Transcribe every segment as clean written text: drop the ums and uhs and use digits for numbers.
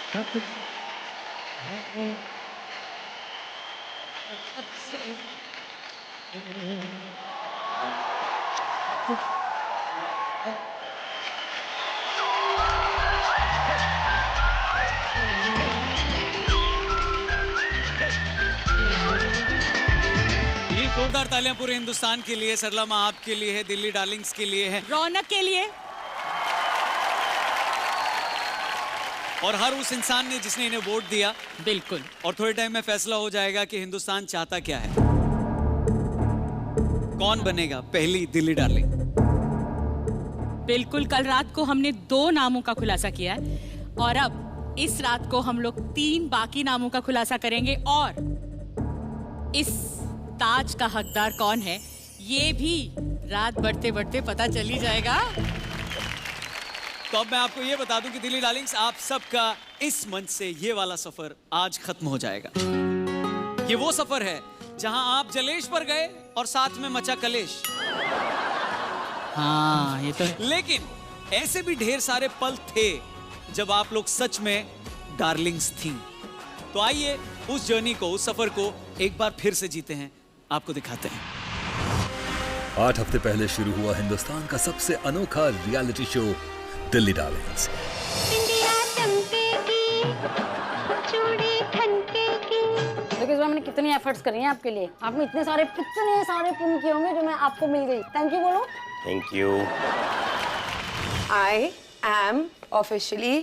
ये जोरदार तालियां पूरे हिंदुस्तान के लिए, सरला माँ आपके लिए है, दिल्ली डार्लिंग्स के लिए है, रौनक के लिए और हर उस इंसान ने जिसने इन्हें वोट दिया। बिल्कुल। और थोड़े टाइम में फैसला हो जाएगा कि हिंदुस्तान चाहता क्या है, कौन बनेगा पहली दिल्ली डार्लिंग। बिल्कुल, कल रात को हमने 2 नामों का खुलासा किया है और अब इस रात को हम लोग 3 बाकी नामों का खुलासा करेंगे और इस ताज का हकदार कौन है ये भी रात बढ़ते बढ़ते पता चल ही जाएगा। तो अब मैं आपको ये बता दूं कि दिल्ली डार्लिंग्स आप सबका इस मंच से ये वाला सफर आज खत्म हो जाएगा। ये वो सफर है जहां आप जलेश पर गए और साथ में मचा कलेश। हाँ, ये तो लेकिन ऐसे भी ढेर सारे पल थे जब आप लोग सच में डार्लिंग्स थी। तो आइए उस जर्नी को, उस सफर को एक बार फिर से जीते हैं, आपको दिखाते हैं। 8 हफ्ते पहले शुरू हुआ हिंदुस्तान का सबसे अनोखा रियलिटी शो दिल्ली डार्लिंग्स। देखिए इस बार मैंने कितनी एफर्ट्स करी हैं आपके लिए। आपने कितने सारे पुण्य किए होंगे जो मैं आपको मिल गई। थैंक यू बोलो। Thank you. I am officially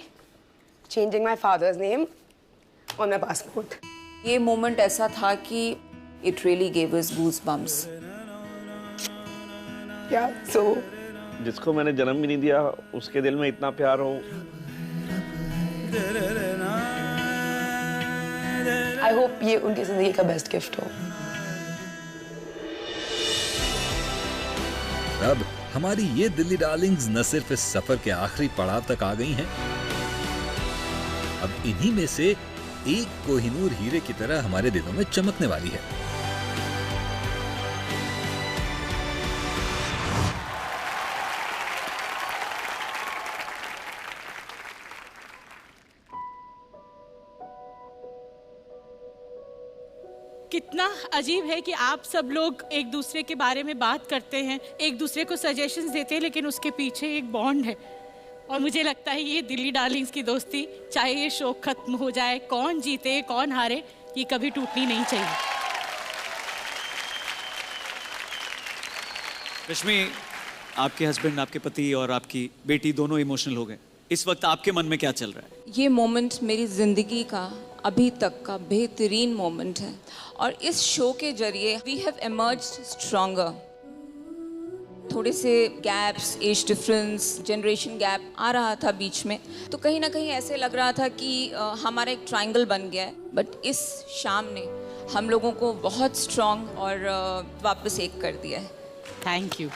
changing my father's name on my passport. ये मोमेंट ऐसा था कि it really gave us goosebumps. Yeah, so जिसको मैंने जन्म भी नहीं दिया उसके दिल में इतना प्यार हो। I hope ये उनकी जिंदगी का बेस्ट गिफ्ट हो। अब हमारी ये दिल्ली डार्लिंग्स न सिर्फ इस सफर के आखिरी पड़ाव तक आ गई हैं, अब इन्हीं में से एक कोहिनूर हीरे की तरह हमारे दिलों में चमकने वाली है। कितना अजीब है कि आप सब लोग एक दूसरे के बारे में बात करते हैं, एक दूसरे को सजेशंस देते हैं, लेकिन उसके पीछे एक बॉन्ड है। और मुझे लगता है ये दिल्ली डार्लिंग्स की दोस्ती, चाहे ये शो खत्म हो जाए, कौन जीते कौन हारे, ये कभी टूटनी नहीं चाहिए। रश्मि, आपके हस्बैंड, आपके पति और आपकी बेटी दोनों इमोशनल हो गए। इस वक्त आपके मन में क्या चल रहा है? ये मोमेंट मेरी जिंदगी का अभी तक का बेहतरीन मोमेंट है और इस शो के जरिए वी हैव emerged stronger. थोड़े से gaps, age difference, generation gap आ रहा था बीच में, तो कहीं ना कहीं ऐसे लग रहा था कि हमारा एक ट्रायंगल बन गया है। बट इस शाम ने हम लोगों को बहुत स्ट्रॉन्ग और वापस एक कर दिया है। Thank you.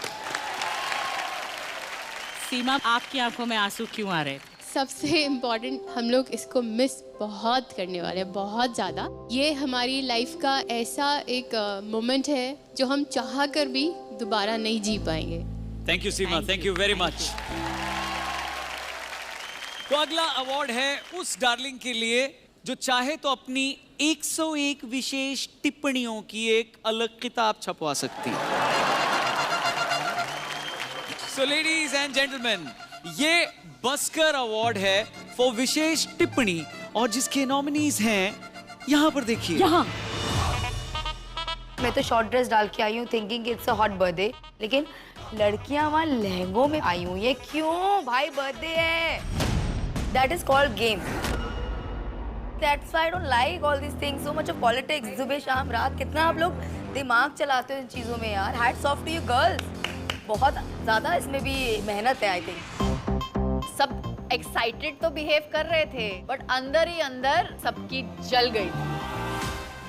सीमा, आपकी आंखों में आंसू क्यों आ रहे थे? सबसे इम्पॉर्टेंट, हम लोग इसको मिस बहुत करने वाले हैं, बहुत ज़्यादा। ये हमारी लाइफ का ऐसा एक मोमेंट है जो हम चाह कर भी दोबारा नहीं जी पाएंगे। Thank you Seema, thank you very much. तो अगला अवार्ड है उस डार्लिंग के लिए जो चाहे तो अपनी 101 विशेष टिप्पणियों की एक अलग किताब छपवा सकती है। सो लेडीज एंड जेंटलमैन, ये बस्कर अवार्ड है फॉर विशेष टिप्पणी और जिसके नॉमिनीज हैं यहाँ पर देखिए। यहाँ मैं तो शॉर्ट ड्रेस डाल के आई हूँ thinking it's a hot birthday, लेकिन लड़कियां वहाँ लहंगों में आई हुई है। क्यों भाई, बर्थडे है। That is called game. That's why I don't like all this things, so much of politics. सुबह शाम रात कितना आप लोग दिमाग चलाते हो इन चीजों में यार। Hats off to you girls. बहुत ज्यादा इसमें भी मेहनत है आई थिंक। सब एक्साइटेड तो बिहेव कर रहे थे बट अंदर ही अंदर सबकी जल गई।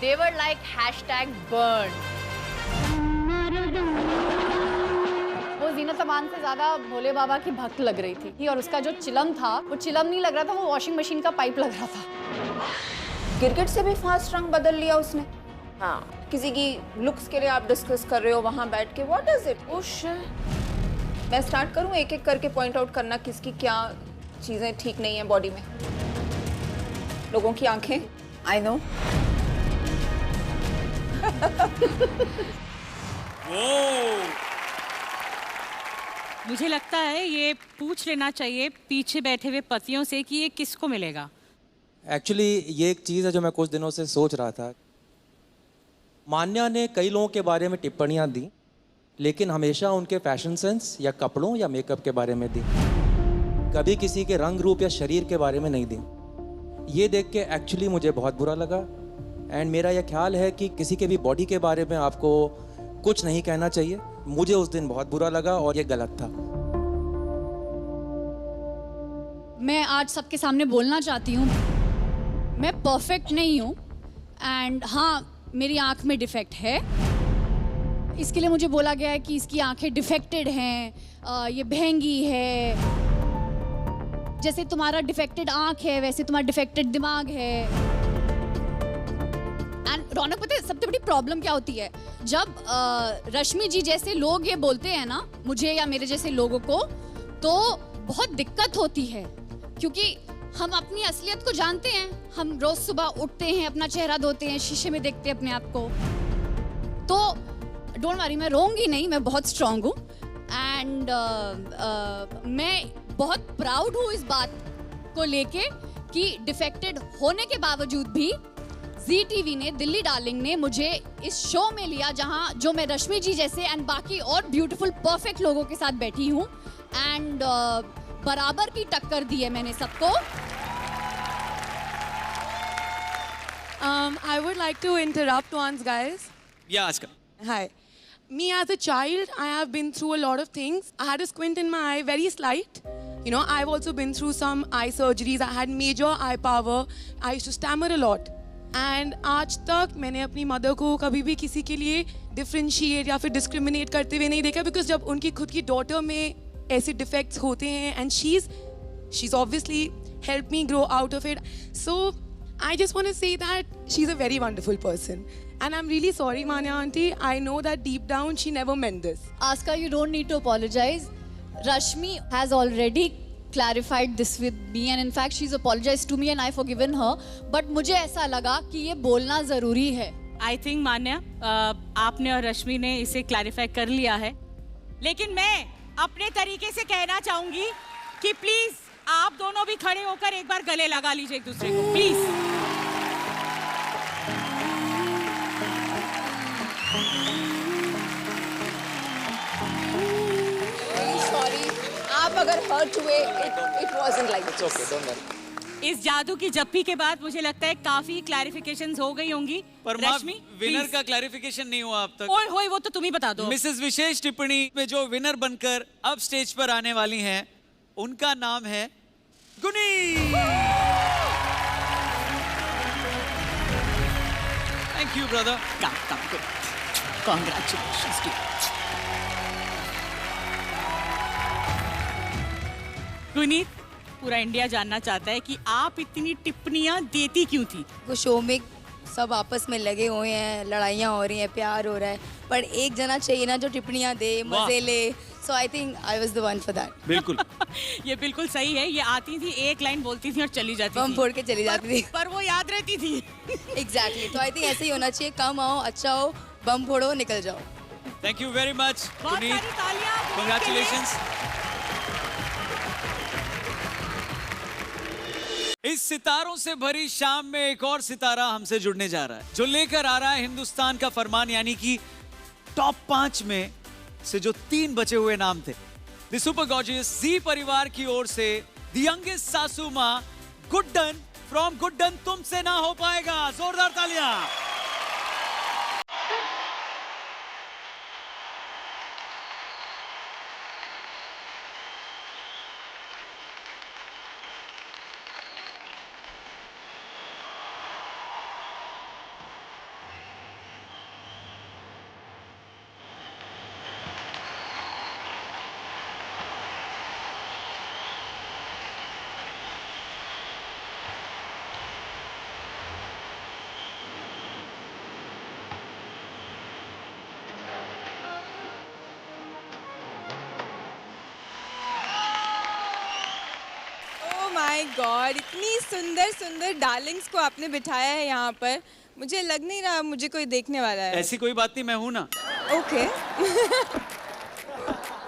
They were like #burn। वो जीनत अमान से ज्यादा भोले बाबा की भक्त लग रही थी और उसका जो चिलम था वो चिलम नहीं लग रहा था, वो वॉशिंग मशीन का पाइप लग रहा था। क्रिकेट से भी फास्ट रंग बदल लिया उसने। हाँ, किसी की लुक्स के लिए आप डिस्कस कर रहे हो वहां बैठ के, व्हाट इज इट? उश, मैं स्टार्ट करूं एक एक करके पॉइंट आउट करना किसकी क्या चीजें ठीक नहीं है बॉडी में। लोगों की आंखें। I know. मुझे लगता है ये पूछ लेना चाहिए पीछे बैठे हुए पतियों से कि ये किसको मिलेगा। एक्चुअली ये एक चीज़ है जो मैं कुछ दिनों से सोच रहा था। मान्या ने कई लोगों के बारे में टिप्पणियां दी, लेकिन हमेशा उनके फैशन सेंस या कपड़ों या मेकअप के बारे में दी, कभी किसी के रंग रूप या शरीर के बारे में नहीं दी। ये देख के एक्चुअली मुझे बहुत बुरा लगा। एंड मेरा यह ख्याल है कि किसी के भी बॉडी के बारे में आपको कुछ नहीं कहना चाहिए। मुझे उस दिन बहुत बुरा लगा और ये गलत था। मैं आज सबके सामने बोलना चाहती हूँ, मैं परफेक्ट नहीं हूँ एंड हाँ मेरी आँख में डिफेक्ट है। इसके लिए मुझे बोला गया है कि इसकी आंखें डिफेक्टेड हैं, ये महंगी है। जैसे तुम्हारा डिफेक्टेड आँख है वैसे तुम्हारा डिफेक्टेड दिमाग है। एंड रौनक, पता है सबसे बड़ी प्रॉब्लम क्या होती है? जब रश्मि जी जैसे लोग ये बोलते हैं ना मुझे या मेरे जैसे लोगों को, तो बहुत दिक्कत होती है, क्योंकि हम अपनी असलियत को जानते हैं। हम रोज सुबह उठते हैं, अपना चेहरा धोते हैं, शीशे में देखते हैं अपने आप को। तो डोंट वरी, मैं रोऊंगी नहीं, मैं बहुत स्ट्रांग हूँ। एंड मैं बहुत प्राउड हूँ इस बात को लेके कि डिफेक्टेड होने के बावजूद भी जी टीवी ने, दिल्ली डार्लिंग ने मुझे इस शो में लिया, जहां जो मैं रश्मि जी जैसे एंड बाकी और ब्यूटीफुल परफेक्ट लोगों के साथ बैठी हूँ। एंड बराबर की टक्कर दी है मैंने सबको। I would like to interrupt once, guys. Yeah, Aska. Hi. Me as a child, I have been through a lot of things. I had a squint in my eye, very slight. You know, I've also been through some eye surgeries. I had major eye power. I used to stammer a lot. And आज तक मैंने अपनी mother को कभी भी किसी के लिए डिफरेंशिएट या फिर डिस्क्रिमिनेट करते हुए नहीं देखा, बिकॉज जब उनकी खुद की डॉटर में ऐसे डिफेक्ट्स होते हैं and she's obviously helped me grow out of it. So I just want to say that she's a very wonderful person. And I'm really sorry, Manya auntie. I know that deep down she never meant this. Aska, you don't need to apologize. Rashmi has already clarified this with me and in fact she's apologized to me and I've forgiven her. But मुझे ऐसा लगा कि ये बोलना ज़रूरी है. I think मान्या, आपने और रश्मि ने इसे क्लैरिफाई कर लिया है, लेकिन मैं अपने तरीके से कहना चाहूंगी कि प्लीज आप दोनों भी खड़े होकर एक बार गले लगा लीजिए एक दूसरे को, प्लीज। सॉरी, आप अगर हर्ट हुए, it wasn't like this. Okay, don't worry. इस जादू की जप्पी के बाद मुझे लगता है काफी क्लैरिफिकेशंस हो गई होंगी। पर रश्मि, विनर का क्लैरिफिकेशन नहीं हुआ अब तक। ओए होए, वो तो तुम ही बता दो। मिसेस विशेष टिप्पणी में जो विनर बनकर अब स्टेज पर आने वाली हैं, उनका नाम है Guni. Thank you brother. Congratulations to Guni. पूरा इंडिया जानना चाहता है कि आप इतनी टिप्पणियां देती क्यों थी? वो शो में सब आपस में लगे हुए हैं, लड़ाइयाँ हो रही हैं, प्यार हो रहा है, पर एक जना चाहिए ना जो टिप्पणियाँ दे, मजे ले। So I think I was the one for that. बिल्कुल। ये बिल्कुल सही है। ये आती थी, एक लाइन बोलती थी और चली जाती थी, बम फोड़ के चली जाती थी, पर वो याद रहती थी। एग्जैक्टली। तो आई थिंक ऐसे ही होना चाहिए, कम आओ, अच्छा हो, बम फोड़ो, निकल जाओ। थैंक यू वेरी मच बहुत गुनी, सारी तालियां। कांग्रेचुलेशंस। इस सितारों से भरी शाम में एक और सितारा हमसे जुड़ने जा रहा है, जो लेकर आ रहा है हिंदुस्तान का फरमान, यानी कि टॉप 5 में से जो 3 बचे हुए नाम थे। द सुपर गॉर्जियस जी परिवार की ओर से द यंगेस्ट सासू मां गुड्डन फ्रॉम गुड्डन, तुमसे ना हो पाएगा। जोरदार तालियां। माय गॉड, इतनी सुंदर सुंदर डार्लिंग्स को आपने बिठाया है यहाँ पर। मुझे लग नहीं रहा मुझे कोई देखने वाला है। ऐसी कोई बात नहीं, मैं हूं ना। ओके।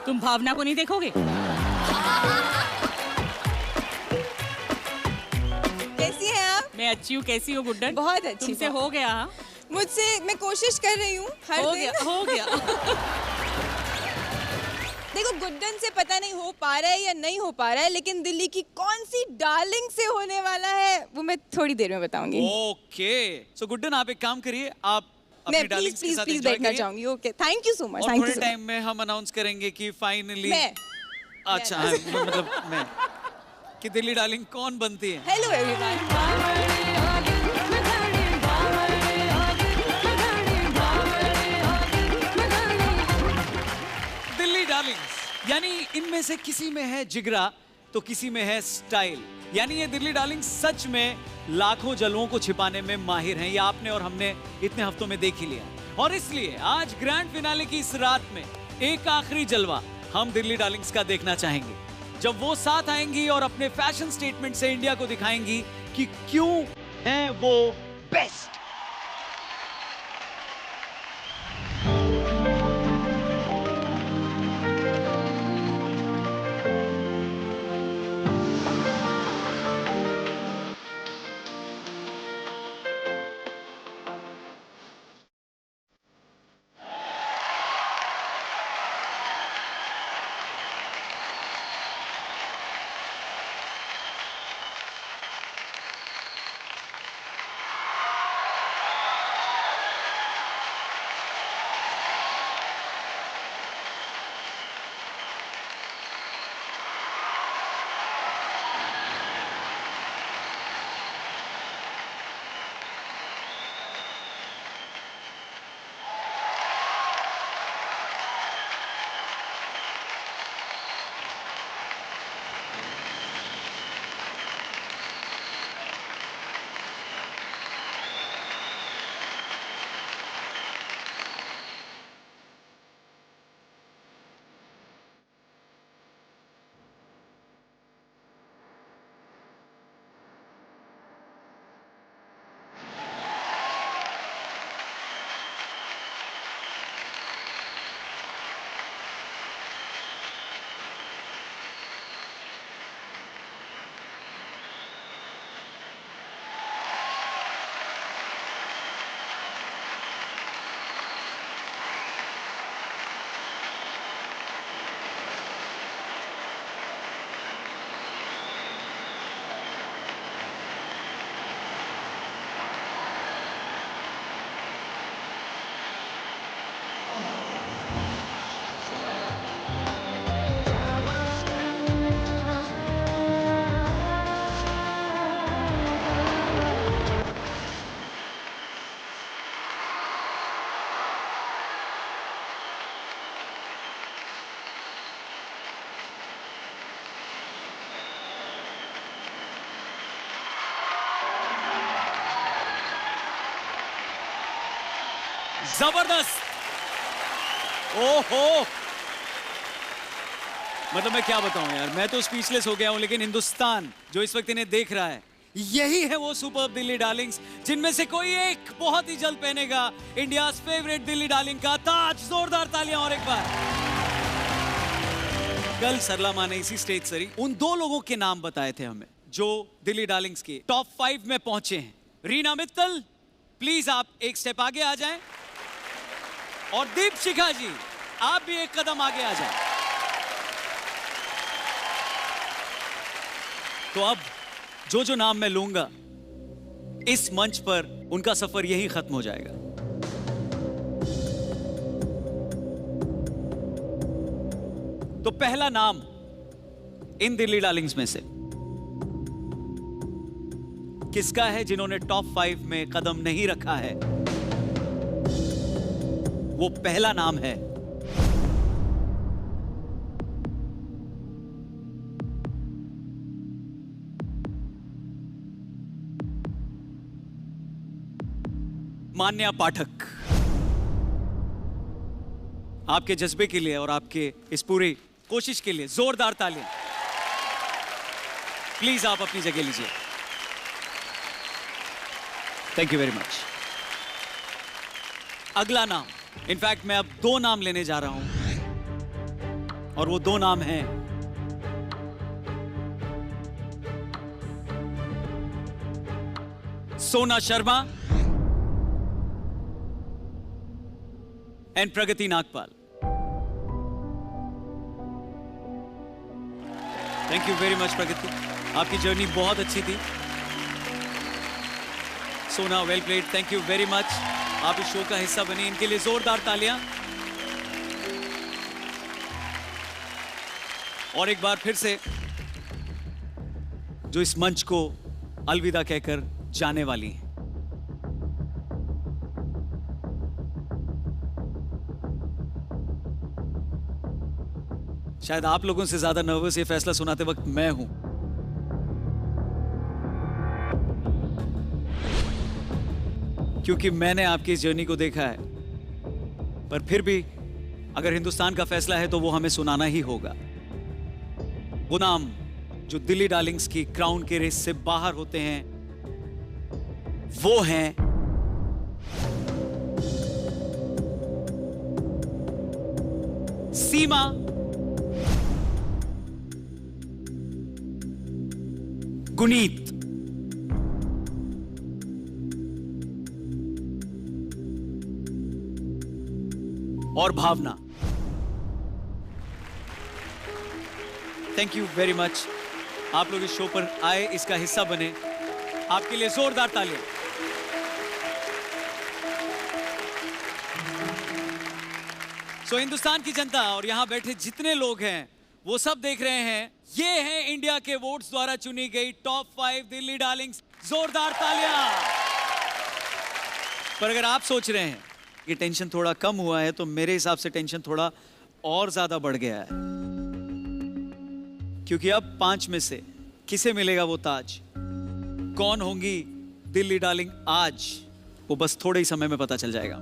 तुम भावना को नहीं देखोगे? कैसी हैं आप? मैं अच्छी हूँ, कैसी हो गुड्डन? बहुत अच्छी। तुमसे हो गया? हाँ? मुझसे, मैं कोशिश कर रही हूँ हर दिन। हो गया। देखो, गुड्डन से पता नहीं हो पा रहा है या नहीं हो पा रहा है, लेकिन दिल्ली की कौन सी डार्लिंग से होने वाला है वो मैं थोड़ी देर में बताऊंगी। ओके, सो गुड्डन आप एक काम करिए, आप अपनी डार्लिंग्स के साथ प्लीज देखना चाहूंगी। Okay, thank you so much. और थोड़े टाइम में हम अनाउंस करेंगे कि फाइनली अच्छा मतलब मैं कि दिल्ली डार्लिंग कौन बनती है। Hello everyone. दिल्ली डार्लिंग्स, यानी इनमें से किसी में है जिगरा तो किसी में है स्टाइल। यानी ये दिल्ली डार्लिंग्स सच में लाखों जलवों को छिपाने में माहिर हैं। ये आपने और हमने इतने हफ्तों में देख ही लिया। और इसलिए आज ग्रैंड फिनाले की इस रात में एक आखिरी जलवा हम दिल्ली डार्लिंग्स का देखना चाहेंगे, जब वो साथ आएंगी और अपने फैशन स्टेटमेंट से इंडिया को दिखाएंगी कि क्यों हैं वो बेस्ट। जबरदस्त। ओहो, मतलब मैं क्या बताऊं यार, मैं तो स्पीचलेस हो गया हूं। लेकिन हिंदुस्तान जो इस वक्त इन्हें देख रहा है, यही है वो सुपर दिल्ली डार्लिंग्स जिनमें से कोई एक बहुत ही जल्द पहनेगा इंडिया फेवरेट दिल्ली डार्लिंग का ताज। जोरदार तालियां और एक बार। कल सरला माँ ने इसी स्टेज से उन दो लोगों के नाम बताए थे हमें जो दिल्ली डार्लिंग्स के टॉप 5 में पहुंचे हैं। रीना मित्तल, प्लीज आप एक स्टेप आगे आ जाएं, और दीपशिखा जी आप भी एक कदम आगे आ जाएं। तो अब जो जो नाम मैं लूंगा, इस मंच पर उनका सफर यही खत्म हो जाएगा। तो पहला नाम इन दिल्ली डार्लिंग्स में से किसका है जिन्होंने टॉप 5 में कदम नहीं रखा है? वो पहला नाम है मान्या पाठक। आपके जज्बे के लिए और आपके इस पूरी कोशिश के लिए जोरदार तालियां। प्लीज आप अपनी जगह लीजिए। Thank you very much. अगला नाम, इनफैक्ट मैं अब 2 नाम लेने जा रहा हूं और वो 2 नाम हैं Sona Sharma and Pragati Nagpal. Thank you very much Pragati, आपकी जर्नी बहुत अच्छी थी। Sona well played, thank you very much. आप इस शो का हिस्सा बने, इनके लिए जोरदार तालियां। और एक बार फिर से जो इस मंच को अलविदा कहकर जाने वाली हैं। शायद आप लोगों से ज्यादा नर्वस ये फैसला सुनाते वक्त मैं हूं, क्योंकि मैंने आपकी इस जर्नी को देखा है। पर फिर भी अगर हिंदुस्तान का फैसला है तो वो हमें सुनाना ही होगा। वो नाम जो दिल्ली डार्लिंग्स की क्राउन के रेस से बाहर होते हैं वो हैं सीमा, गुनीत, और भावना। थैंक यू वेरी मच, आप लोग इस शो पर आए, इसका हिस्सा बने। आपके लिए जोरदार तालियां। सो हिंदुस्तान की जनता और यहां बैठे जितने लोग हैं वो सब देख रहे हैं, ये हैं इंडिया के वोट्स द्वारा चुनी गई टॉप 5 दिल्ली डार्लिंग्स। जोरदार तालियां। पर अगर आप सोच रहे हैं कि टेंशन थोड़ा कम हुआ है, तो मेरे हिसाब से टेंशन थोड़ा और ज्यादा बढ़ गया है, क्योंकि अब 5 में से किसे मिलेगा वो ताज, कौन होंगी दिल्ली डार्लिंग आज, वो बस थोड़े ही समय में पता चल जाएगा।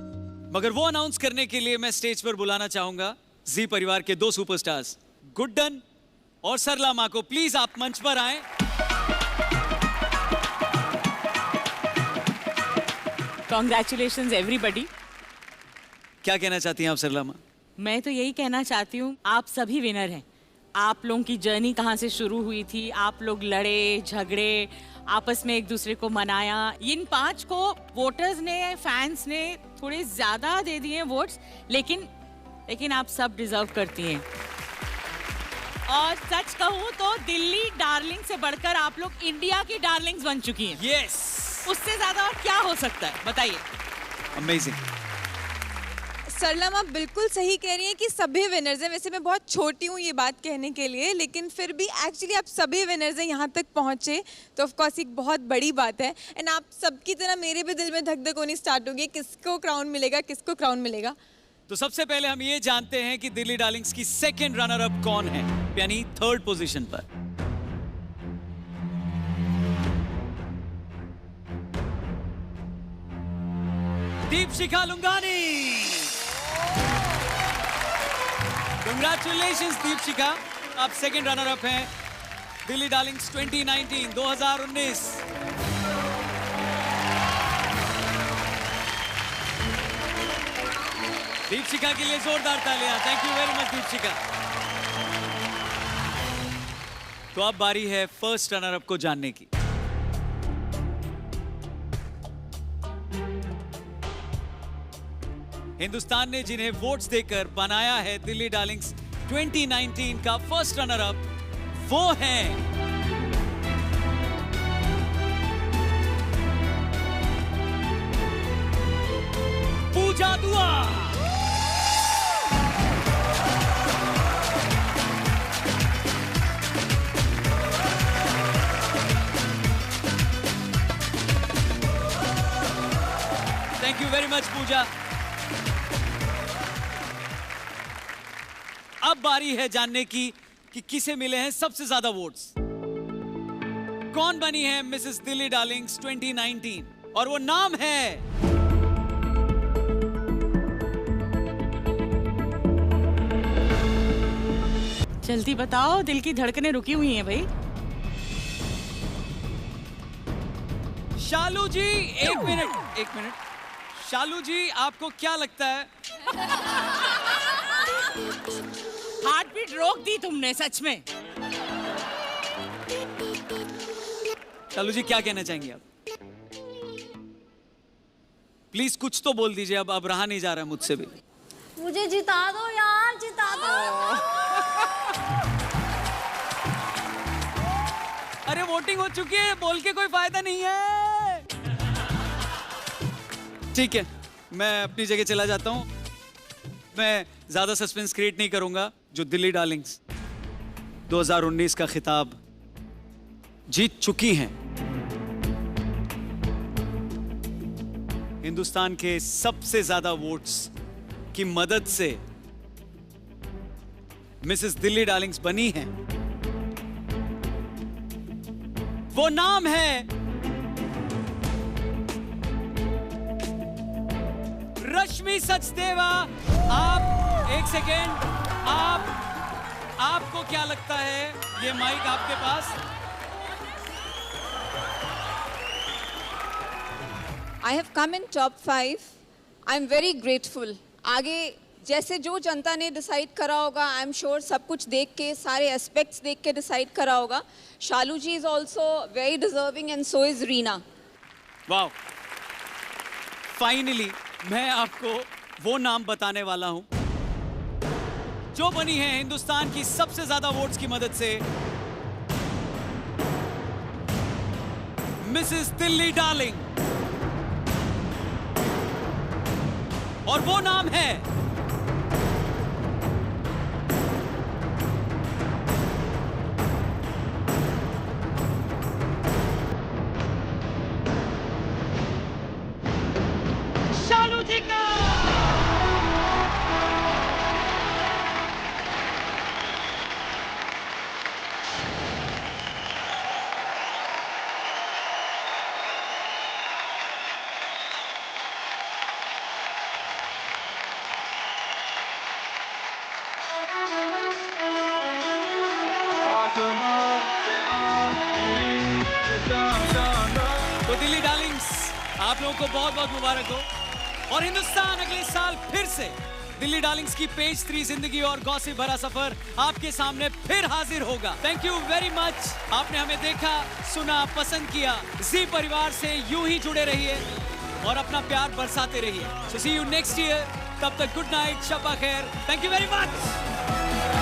मगर वो अनाउंस करने के लिए मैं स्टेज पर बुलाना चाहूंगा जी परिवार के 2 सुपरस्टार्स गुड्डन और सरला मां को। प्लीज आप मंच पर आएं। Congratulations everybody. क्या कहना चाहती हैं आप सरला मां? मैं तो यही कहना चाहती हूँ, आप सभी विनर हैं। आप लोगों की जर्नी कहाँ से शुरू हुई थी, आप लोग लड़े झगड़े, आपस में एक दूसरे को मनाया। इन 5 को वोटर्स ने, फैंस ने थोड़े ज्यादा दे दिए वोट्स, लेकिन आप सब डिजर्व करती हैं। और सच कहूँ तो दिल्ली डार्लिंग से बढ़कर आप लोग इंडिया की डार्लिंग्स बन चुकी हैं। यस। उससे ज्यादा और क्या हो सकता है, बताइए। अमेजिंग। सरला माँ बिल्कुल सही कह रही हैं कि सभी विनर्स हैं। वैसे मैं बहुत छोटी हूँ ये बात कहने के लिए, लेकिन फिर भी एक्चुअली आप सभी विनर्स हैं, यहाँ तक पहुँचे तो ऑफ कोर्स एक बहुत बड़ी बात है। एंड आप सबकी तरह मेरे भी दिल में धक धक होनी स्टार्ट होगी, किसको क्राउन मिलेगा, किसको क्राउन मिलेगा। तो सबसे पहले हम ये जानते हैं कि दिल्ली डार्लिंग्स की 2nd रनर अप कौन है, यानी 3rd पोजीशन पर। दीपशिखा लुंगानी। कंग्रेचुलेशंस दीपशिखा, आप 2nd रनर अप हैं दिल्ली डार्लिंग्स 2019। दीपशिखा के लिए जोरदार तालियां। Thank you very much Deepshikha. तो अब बारी है 1st रनर अप को जानने की। हिंदुस्तान ने जिन्हें वोट्स देकर बनाया है दिल्ली डार्लिंग्स 2019 का 1st रनर अप, वो हैं पूजा दुआ। थैंक यू वेरी मच पूजा। अब बारी है जानने की कि किसे मिले हैं सबसे ज्यादा वोट्स, कौन बनी है मिसेस दिल्ली डार्लिंग्स 2019, और वो नाम है जल्दी बताओ, दिल की धड़कनें रुकी हुई हैं भाई। शालू जी एक मिनट। शालू जी आपको क्या लगता है? हार्ट बीट रोक दी तुमने सच में। शालू जी क्या कहना चाहेंगे आप? प्लीज कुछ तो बोल दीजिए, अब रहा नहीं जा रहा है मुझसे भी। मुझे जिता दो यार, जिता दो। अरे वोटिंग हो चुकी है, बोल के कोई फायदा नहीं है। ठीक है, मैं अपनी जगह चला जाता हूं। मैं ज्यादा सस्पेंस क्रिएट नहीं करूंगा। जो दिल्ली डार्लिंग्स 2019 का खिताब जीत चुकी हैं, हिंदुस्तान के सबसे ज्यादा वोट्स की मदद से मिसेस दिल्ली डार्लिंग्स बनी हैं। वो नाम है रश्मि सचदेवा। आप एक सेकेंड, आपको क्या लगता है? ये माइक आपके पास। I have come in top 5. I'm very grateful. आगे जैसे जो जनता ने डिसाइड करा होगा, आई एम श्योर सब कुछ देख के, सारे एस्पेक्ट्स देख के डिसाइड करा होगा। Shalu ji is also very deserving and so is Reena. Wow, finally मैं आपको वो नाम बताने वाला हूं जो बनी है हिंदुस्तान की सबसे ज्यादा वोट्स की मदद से मिसेस दिल्ली डार्लिंग। और वो नाम है शालू जी का। तो दिल्ली डार्लिंग्स, आप लोगों को बहुत बहुत मुबारक हो। और हिंदुस्तान अगले साल फिर से दिल्ली डार्लिंग्स की पेज 3 जिंदगी और गॉसिप भरा सफर आपके सामने फिर हाजिर होगा। Thank you very much. आपने हमें देखा, सुना, पसंद किया। जी परिवार से यूं ही जुड़े रहिए और अपना प्यार बरसाते रहिए। सो सी यू नेक्स्ट ईयर। तब तक गुड नाइट, शब्बा खैर। Thank you very much.